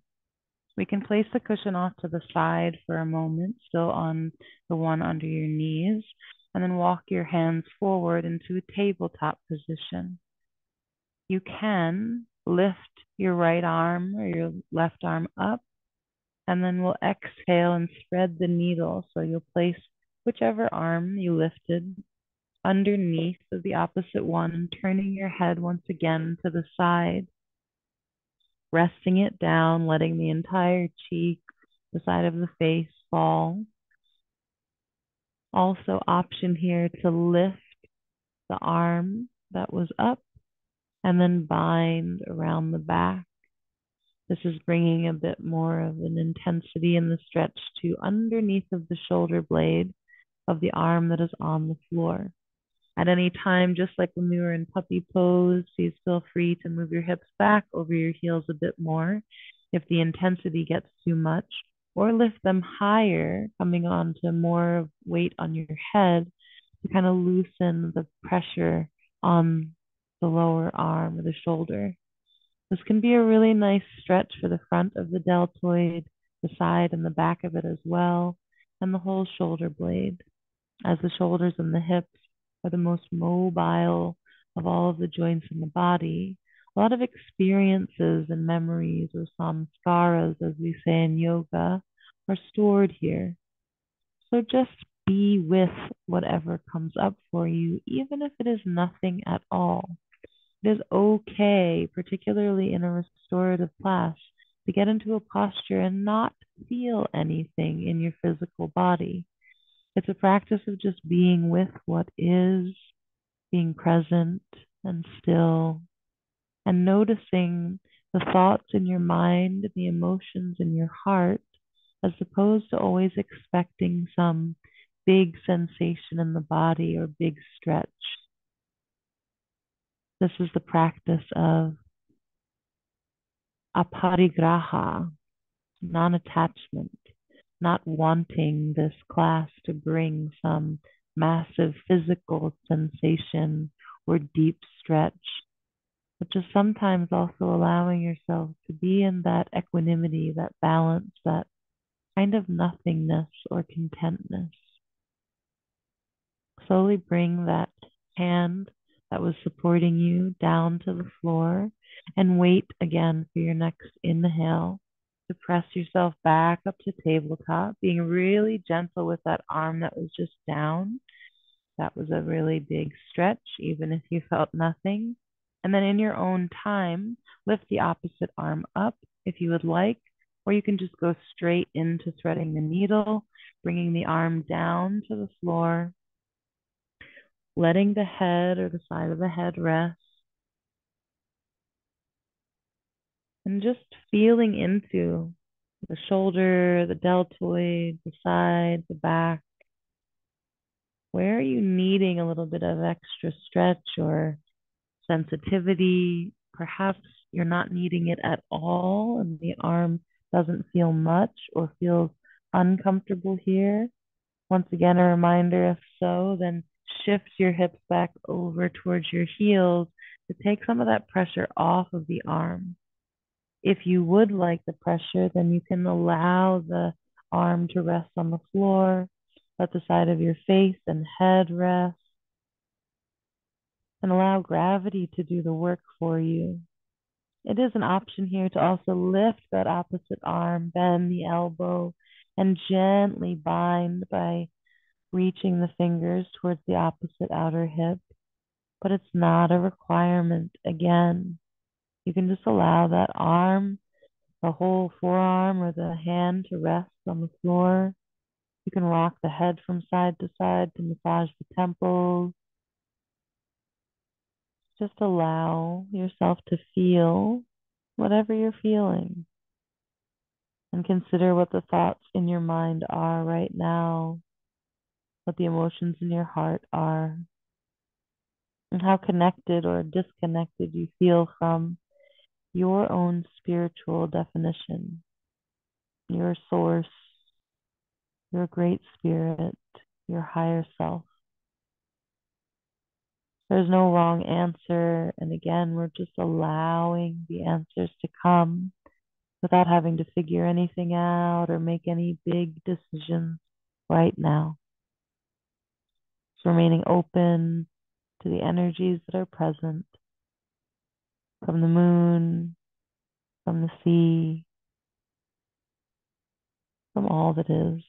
We can place the cushion off to the side for a moment, still on the one under your knees, and then walk your hands forward into a tabletop position. You can lift your right arm or your left arm up, and then we'll exhale and spread the needle. So you'll place whichever arm you lifted underneath of the opposite one and turning your head once again to the side, resting it down, letting the entire cheek, the side of the face fall. Also option here to lift the arm that was up and then bind around the back. This is bringing a bit more of an intensity in the stretch to underneath of the shoulder blade of the arm that is on the floor. At any time, just like when we were in puppy pose, please feel free to move your hips back over your heels a bit more if the intensity gets too much, or lift them higher, coming on to more weight on your head to kind of loosen the pressure on the lower arm or the shoulder. This can be a really nice stretch for the front of the deltoid, the side and the back of it as well, and the whole shoulder blade, as the shoulders and the hips are the most mobile of all of the joints in the body. A lot of experiences and memories, or samskaras, as we say in yoga, are stored here. So just be with whatever comes up for you, even if it is nothing at all. It is okay, particularly in a restorative class, to get into a posture and not feel anything in your physical body. It's a practice of just being with what is being present and still, and noticing the thoughts in your mind, the emotions in your heart, as opposed to always expecting some big sensation in the body or big stretch. This is the practice of aparigraha, non-attachment, not wanting this class to bring some massive physical sensation or deep stretch, but just sometimes also allowing yourself to be in that equanimity, that balance, that kind of nothingness or contentness. Slowly bring that hand that was supporting you down to the floor and wait again for your next inhale to press yourself back up to tabletop, being really gentle with that arm that was just down. That was a really big stretch, even if you felt nothing. And then in your own time, lift the opposite arm up if you would like, or you can just go straight into threading the needle, bringing the arm down to the floor, letting the head or the side of the head rest, and just feeling into the shoulder, the deltoid, the side, the back. Where are you needing a little bit of extra stretch or sensitivity? Perhaps you're not needing it at all and the arm doesn't feel much or feels uncomfortable here. Once again, a reminder, if so, then shift your hips back over towards your heels to take some of that pressure off of the arm. If you would like the pressure, then you can allow the arm to rest on the floor, let the side of your face and head rest, and allow gravity to do the work for you. It is an option here to also lift that opposite arm, bend the elbow, and gently bind by reaching the fingers towards the opposite outer hip. But it's not a requirement. Again, you can just allow that arm, the whole forearm or the hand to rest on the floor. You can rock the head from side to side to massage the temples. Just allow yourself to feel whatever you're feeling and consider what the thoughts in your mind are right now, what the emotions in your heart are, and how connected or disconnected you feel from your own spiritual definition, your source, your great spirit, your higher self. There's no wrong answer. And again, we're just allowing the answers to come without having to figure anything out or make any big decisions right now. Just remaining open to the energies that are present from the moon, from the sea, from all that is.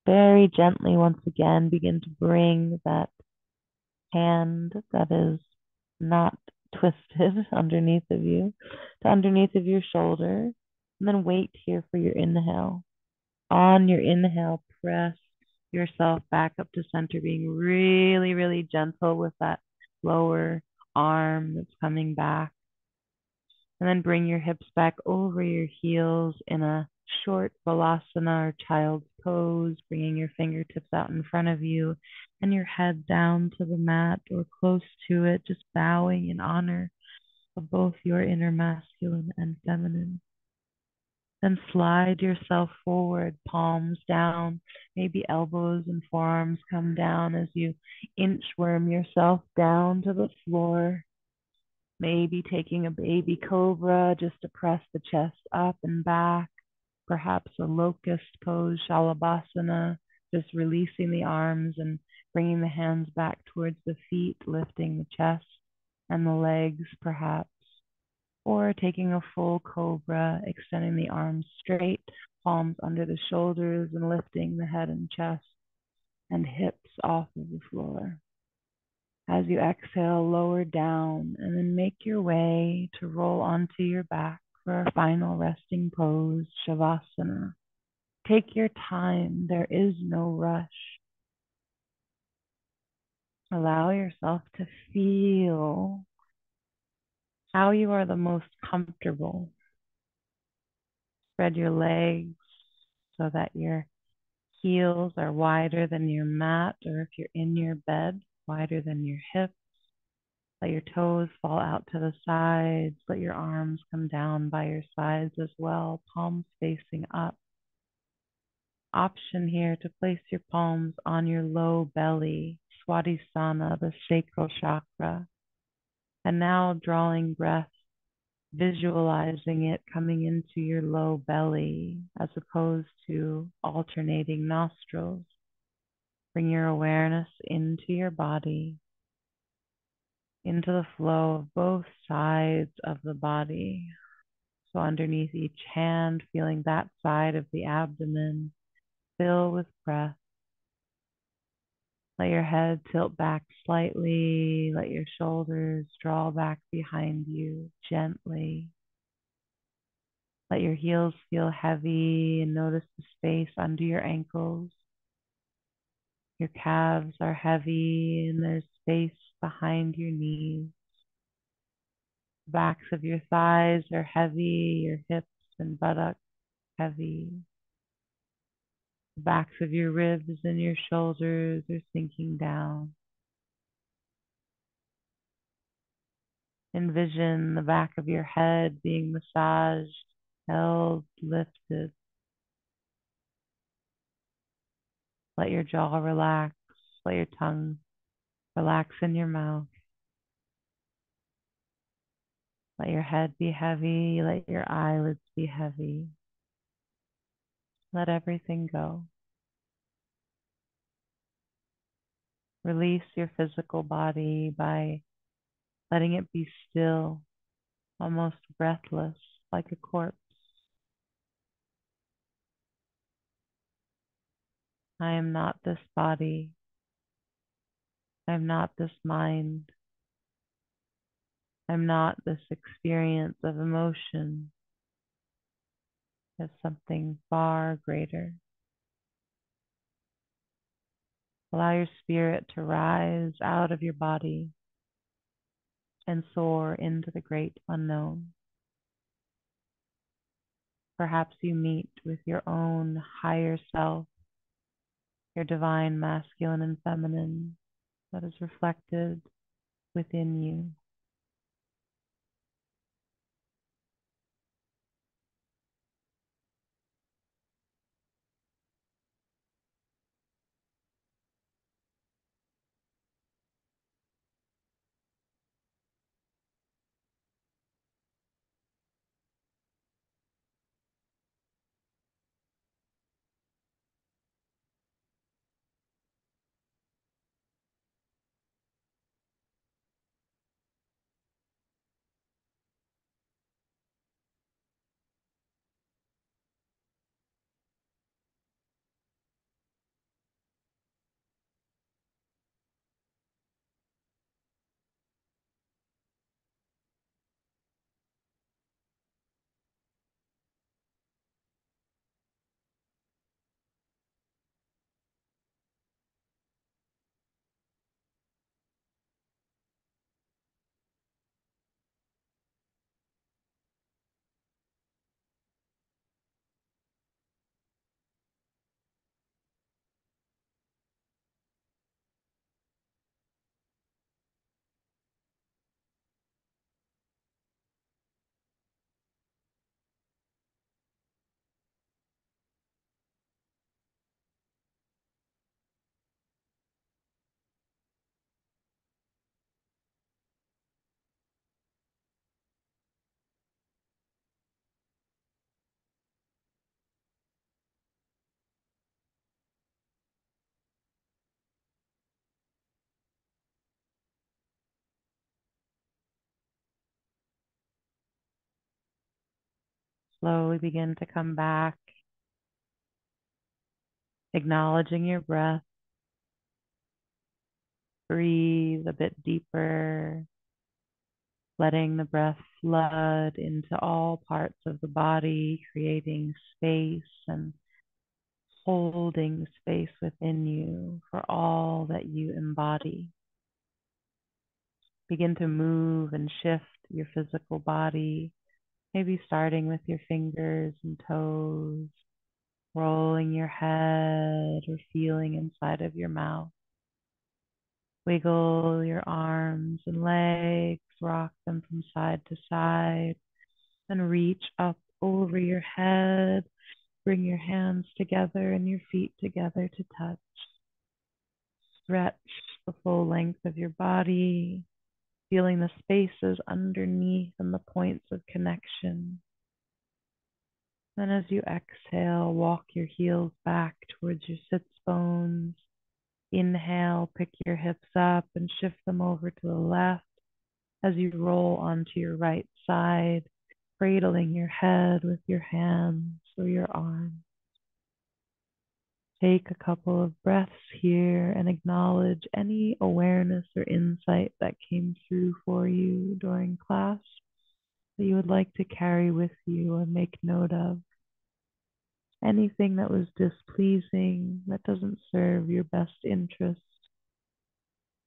Very gently, once again, begin to bring that hand that is not twisted underneath of you to underneath of your shoulder. And then wait here for your inhale. On your inhale, press yourself back up to center, being really, really gentle with that lower arm that's coming back. And then bring your hips back over your heels in a short balasana or child's pose, bringing your fingertips out in front of you and your head down to the mat or close to it, just bowing in honor of both your inner masculine and feminine. Then slide yourself forward, palms down, maybe elbows and forearms come down as you inchworm yourself down to the floor. Maybe taking a baby cobra just to press the chest up and back. Perhaps a locust pose, shalabhasana, just releasing the arms and bringing the hands back towards the feet, lifting the chest and the legs, perhaps. Or taking a full cobra, extending the arms straight, palms under the shoulders, and lifting the head and chest and hips off of the floor. As you exhale, lower down and then make your way to roll onto your back for our final resting pose, Shavasana. Take your time. There is no rush. Allow yourself to feel how you are the most comfortable. Spread your legs so that your heels are wider than your mat, or if you're in your bed, wider than your hips. Let your toes fall out to the sides. Let your arms come down by your sides as well, palms facing up. Option here to place your palms on your low belly, Swadhisthana, the sacral chakra. And now drawing breath, visualizing it coming into your low belly as opposed to alternating nostrils. Bring your awareness into your body, into the flow of both sides of the body. So underneath each hand, feeling that side of the abdomen fill with breath. Let your head tilt back slightly. Let your shoulders draw back behind you gently. Let your heels feel heavy and notice the space under your ankles. Your calves are heavy and there's space behind your knees. The backs of your thighs are heavy, your hips and buttocks heavy. The backs of your ribs and your shoulders are sinking down. Envision the back of your head being massaged, held, lifted. Let your jaw relax. Let your tongue relax in your mouth. Let your head be heavy. Let your eyelids be heavy. Let everything go. Release your physical body by letting it be still, almost breathless, like a corpse. I am not this body. I am not this mind. I'm not this experience of emotion. As something far greater. Allow your spirit to rise out of your body and soar into the great unknown. Perhaps you meet with your own higher self, your divine masculine and feminine that is reflected within you. Slowly begin to come back, acknowledging your breath. Breathe a bit deeper, letting the breath flood into all parts of the body, creating space and holding space within you for all that you embody. Begin to move and shift your physical body, maybe starting with your fingers and toes, rolling your head or feeling inside of your mouth. Wiggle your arms and legs, rock them from side to side, and reach up over your head. Bring your hands together and your feet together to touch. Stretch the full length of your body, feeling the spaces underneath and the points of connection. Then as you exhale, walk your heels back towards your sits bones. Inhale, pick your hips up and shift them over to the left as you roll onto your right side, cradling your head with your hands or your arms. Take a couple of breaths here and acknowledge any awareness or insight that came through for you during class that you would like to carry with you or make note of. Anything that was displeasing, that doesn't serve your best interest,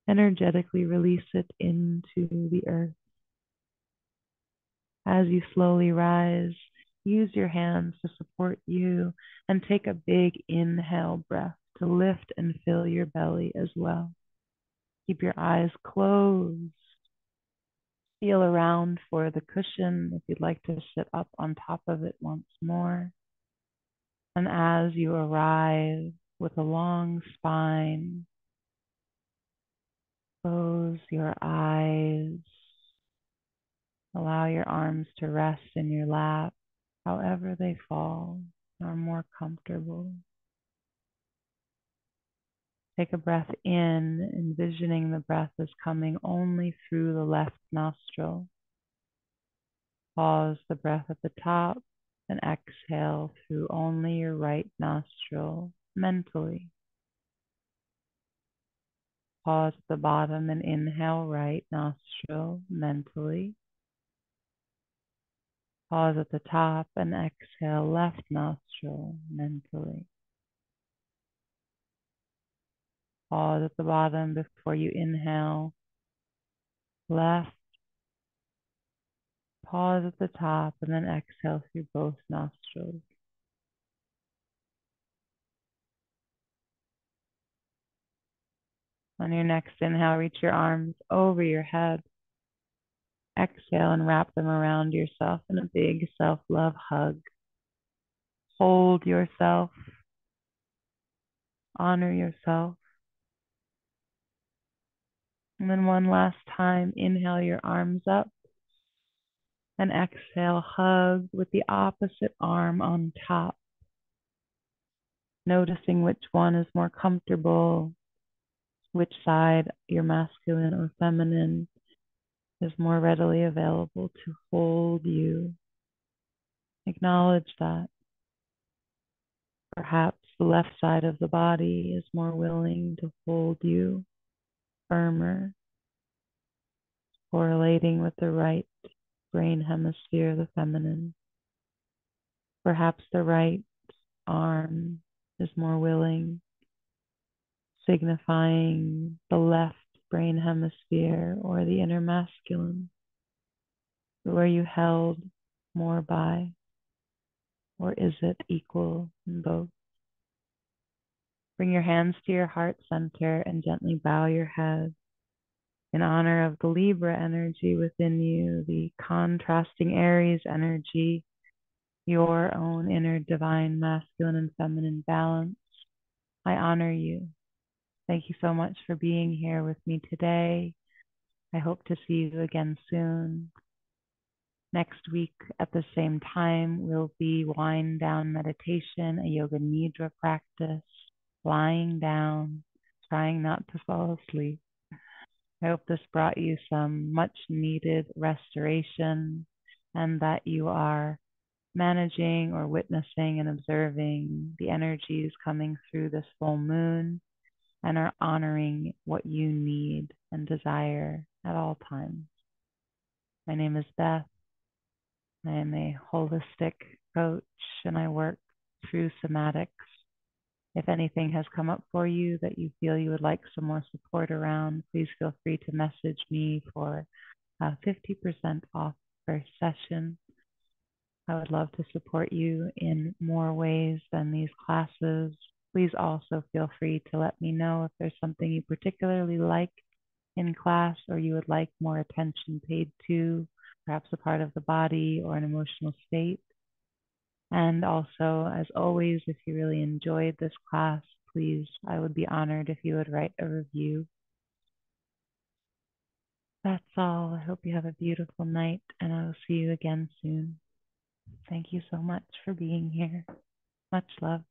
energetically release it into the earth. As you slowly rise, use your hands to support you and take a big inhale breath to lift and fill your belly as well. Keep your eyes closed. Feel around for the cushion if you'd like to sit up on top of it once more. And as you arrive with a long spine, close your eyes. Allow your arms to rest in your lap, however they fall, are more comfortable. Take a breath in, envisioning the breath is coming only through the left nostril. Pause the breath at the top and exhale through only your right nostril mentally. Pause at the bottom and inhale right nostril mentally. Pause at the top and exhale left nostril mentally. Pause at the bottom before you inhale left. Pause at the top and then exhale through both nostrils. On your next inhale, reach your arms over your head. Exhale and wrap them around yourself in a big self-love hug. Hold yourself. Honor yourself. And then one last time, inhale your arms up. And exhale, hug with the opposite arm on top. Noticing which one is more comfortable, which side, your masculine or feminine, is more readily available to hold you. Acknowledge that. Perhaps the left side of the body is more willing to hold you firmer, correlating with the right brain hemisphere, the feminine. Perhaps the right arm is more willing, signifying the left brain hemisphere or the inner masculine. Who are you held more by? Or is it equal in both? Bring your hands to your heart center and gently bow your head in honor of the Libra energy within you, the contrasting Aries energy, your own inner divine masculine and feminine balance. I honor you. Thank you so much for being here with me today. I hope to see you again soon. Next week at the same time will be wind down meditation, a yoga nidra practice, lying down, trying not to fall asleep. I hope this brought you some much needed restoration and that you are managing or witnessing and observing the energies coming through this full moon and are honoring what you need and desire at all times. My name is Beth. I am a holistic coach and I work through somatics If anything has come up for you that you feel you would like some more support around, please feel free to message me for 50% off first session. I would love to support you in more ways than these classes. Please also feel free to let me know if there's something you particularly like in class or you would like more attention paid to, perhaps a part of the body or an emotional state. And also, as always, if you really enjoyed this class, please, I would be honored if you would write a review. That's all. I hope you have a beautiful night, and I will see you again soon. Thank you so much for being here. Much love.